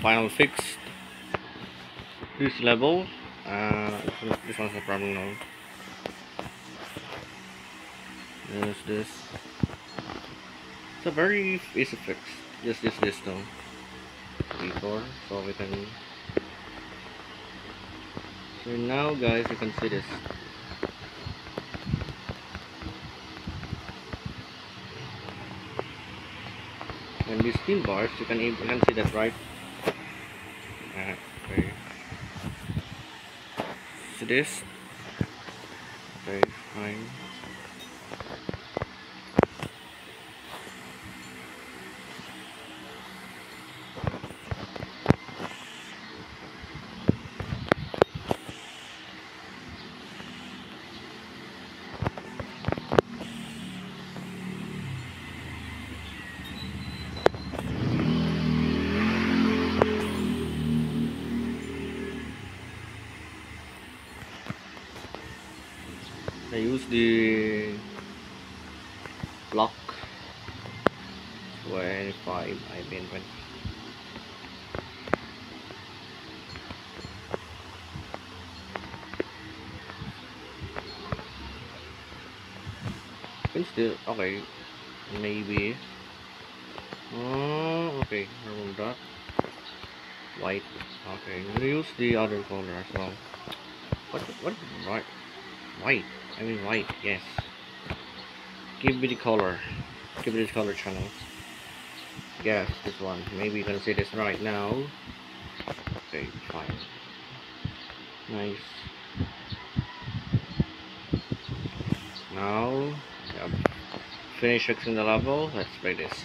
final fixed this level. This one's a problem now. This. It's a very easy fix. Just use this though. Before, so we can. So now, guys, you can see this. And these thin bars, you can see that, right? Okay. So this. Okay, fine. I use the block 25. I mean 20. Can still okay. Maybe. Oh, okay. Remove that. White. Okay. We use the other color as well. What? White. White. I mean white. Yes. Give me the color. Give me this color channel. Yes, this one. Maybe you can see this right now. Okay, fine. Nice. Now, finish fixing the level. Let's play this.